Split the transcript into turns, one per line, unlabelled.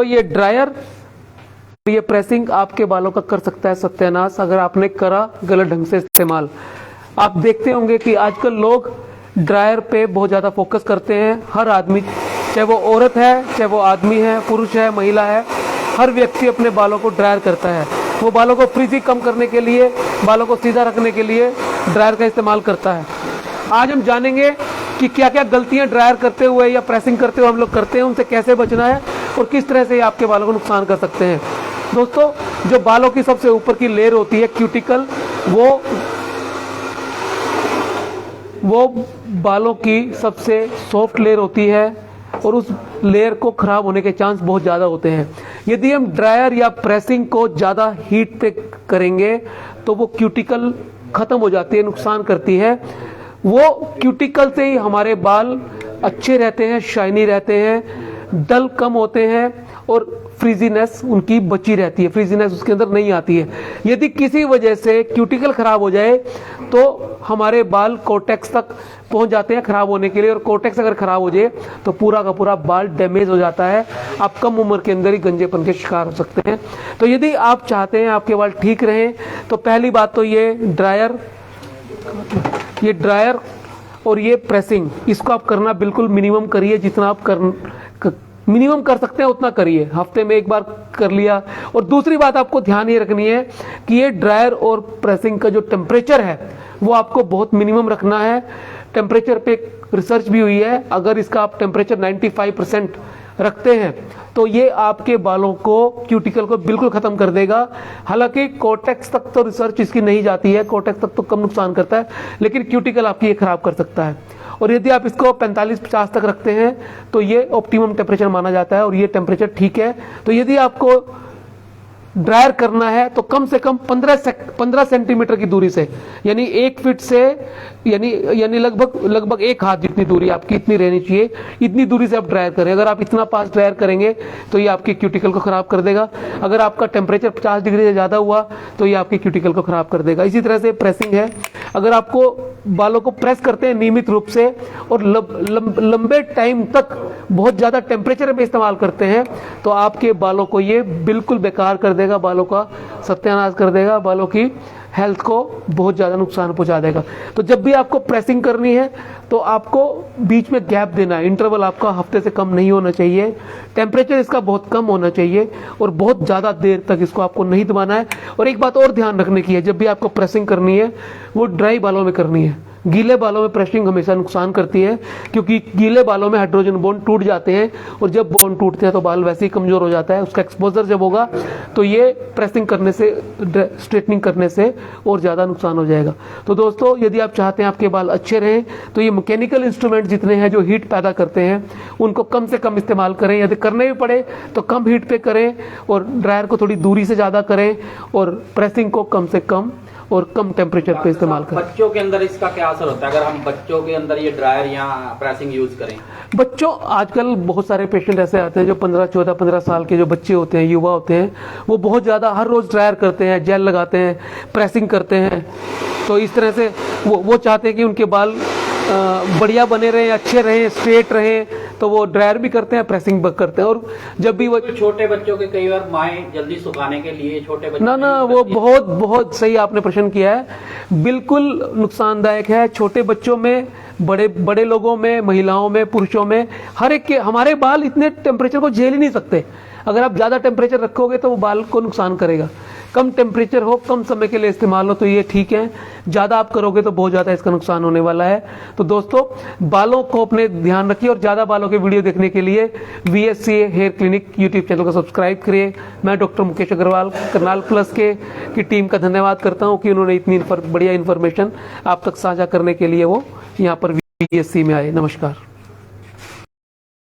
तो ये ड्रायर, ये प्रेसिंग आपके बालों का कर सकता है सत्यानाश, अगर आपने करा गलत ढंग से इस्तेमाल। आप देखते होंगे कि आजकल लोग ड्रायर पे बहुत ज़्यादा फोकस करते हैं। हर आदमी, चाहे वो औरत है, चाहे वो आदमी है, पुरुष है, महिला है, हर व्यक्ति अपने बालों को ड्रायर करता है। वो बालों को फ्रीजी कम करने के लिए, बालों को सीधा रखने के लिए ड्रायर का इस्तेमाल करता है। आज हम जानेंगे कि क्या क्या गलतियां ड्रायर करते हुए या प्रेसिंग करते हुए हम लोग करते हैं, उनसे कैसे बचना है और किस तरह से ये आपके बालों को नुकसान कर सकते हैं। दोस्तों, जो बालों की सबसे ऊपर की लेयर होती है क्यूटिकल, वो बालों की सबसे सॉफ्ट लेयर होती है और उस लेयर को खराब होने के चांस बहुत ज़्यादा होते हैं। यदि हम ड्रायर या प्रेसिंग को ज़्यादा हीट पे करेंगे तो वो क्यूटिकल ख़त्म हो जाती है, नुकसान करती है। वो क्यूटिकल से ही हमारे बाल अच्छे रहते हैं, शाइनी रहते हैं, डल कम होते हैं और फ्रीजीनेस उनकी बची रहती है, फ्रीजीनेस उसके अंदर नहीं आती है। यदि किसी वजह से क्यूटिकल खराब हो जाए तो हमारे बाल कोर्टेक्स तक पहुंच जाते हैं खराब होने के लिए, और कोर्टेक्स अगर खराब हो जाए तो पूरा का पूरा बाल डैमेज हो जाता है। आप कम उम्र के अंदर ही गंजेपन के शिकार हो सकते हैं। तो यदि आप चाहते हैं आपके बाल ठीक रहें तो पहली बात तो ये ड्रायर और ये प्रेसिंग, इसको आप करना बिल्कुल मिनिमम करिए। जितना आप मिनिमम कर सकते हैं उतना करिए, हफ्ते में एक बार कर लिया। और दूसरी बात आपको ध्यान ये रखनी है कि ये ड्रायर और प्रेसिंग का जो टेम्परेचर है वो आपको बहुत मिनिमम रखना है। टेम्परेचर पे रिसर्च भी हुई है, अगर इसका आप टेम्परेचर 95% रखते हैं तो ये आपके बालों को, क्यूटिकल को बिल्कुल खत्म कर देगा। हालांकि कोर्टेक्स तक तो रिसर्च इसकी नहीं जाती है, कोर्टेक्स तक तो कम नुकसान करता है, लेकिन क्यूटिकल आपकी ये खराब कर सकता है। और यदि आप इसको 45-50 तक रखते हैं तो ये ऑप्टिमम टेम्परेचर माना जाता है और ये टेम्परेचर ठीक है। तो यदि आपको ड्रायर करना है तो कम से कम 15 सेंटीमीटर की दूरी से, यानी 1 फीट से, यानी लगभग 1 हाथ जितनी दूरी आपकी इतनी रहनी चाहिए, इतनी दूरी से आप ड्रायर करें। अगर आप इतना पास ड्रायर करेंगे तो ये आपकी क्यूटिकल को खराब कर देगा। अगर आपका टेम्परेचर 50 डिग्री से ज्यादा हुआ तो ये आपकी क्यूटिकल को खराब कर देगा। इसी तरह से प्रेसिंग है, अगर आपको बालों को प्रेस करते हैं नियमित रूप से और लंबे टाइम तक बहुत ज्यादा टेम्परेचर में इस्तेमाल करते हैं तो आपके बालों को ये बिल्कुल बेकार कर देगा, बालों का सत्यानाश कर देगा, बालों की हेल्थ को बहुत ज़्यादा नुकसान पहुंचा देगा। तो जब भी आपको प्रेसिंग करनी है तो आपको बीच में गैप देना है, इंटरवल आपका हफ्ते से कम नहीं होना चाहिए, टेम्परेचर इसका बहुत कम होना चाहिए और बहुत ज़्यादा देर तक इसको आपको नहीं दबाना है। और एक बात और ध्यान रखने की है, जब भी आपको प्रेसिंग करनी है वो ड्राई बालों में करनी है। गीले बालों में प्रेसिंग हमेशा नुकसान करती है, क्योंकि गीले बालों में हाइड्रोजन बॉन्ड टूट जाते हैं और जब बॉन्ड टूटते हैं तो बाल वैसे ही कमजोर हो जाता है। उसका एक्सपोजर जब होगा तो ये प्रेसिंग करने से, स्ट्रेटनिंग करने से और ज़्यादा नुकसान हो जाएगा। तो दोस्तों, यदि आप चाहते हैं आपके बाल अच्छे रहें तो ये मैकेनिकल इंस्ट्रूमेंट जितने हैं जो हीट पैदा करते हैं उनको कम से कम इस्तेमाल करें। यदि करने भी पड़े तो कम हीट पे करें और ड्रायर को थोड़ी दूरी से ज़्यादा करें और प्रेसिंग को कम से कम और कम टेम्परेचर पे इस्तेमाल करें।
बच्चों के अंदर इसका क्या असर होता है अगर हम बच्चों के अंदर ये ड्रायर या प्रेसिंग यूज करें?
बच्चों, आजकल बहुत सारे पेशेंट ऐसे आते हैं जो 15 साल के जो बच्चे होते हैं, युवा होते हैं, वो बहुत ज़्यादा हर रोज़ ड्रायर करते हैं, जेल लगाते हैं, प्रेसिंग करते हैं। तो इस तरह से वो चाहते हैं कि उनके बाल बढ़िया बने रहें, अच्छे रहें, स्ट्रेट रहें, तो वो ड्रायर भी करते हैं, प्रेसिंग भी करते हैं। और जब भी वो
छोटे बच्चों के कई बार माएँ जल्दी सुखाने के लिए छोटे बच्चे
ना वो बहुत सही आपने प्रश्न किया है, बिल्कुल नुकसानदायक है। छोटे बच्चों में, बड़े लोगों में, महिलाओं में, पुरुषों में, हर एक के, हमारे बाल इतने टेम्परेचर को झेल ही नहीं सकते। अगर आप ज़्यादा टेम्परेचर रखोगे तो वो बाल को नुकसान करेगा। कम टेम्परेचर हो, कम समय के लिए इस्तेमाल हो तो ये ठीक है, ज़्यादा आप करोगे तो बहुत ज़्यादा इसका नुकसान होने वाला है। तो दोस्तों, बालों को अपने ध्यान रखिए और ज़्यादा बालों के वीडियो देखने के लिए VSCA hair clinic YouTube channel को सब्सक्राइब करिए। मैं डॉक्टर मुकेश अग्रवाल करनाल प्लस की टीम का धन्यवाद करता हूँ कि उन्होंने इतनी बढ़िया इन्फॉर्मेशन आप तक साझा करने के लिए वो यहाँ पर VSC में आए। नमस्कार।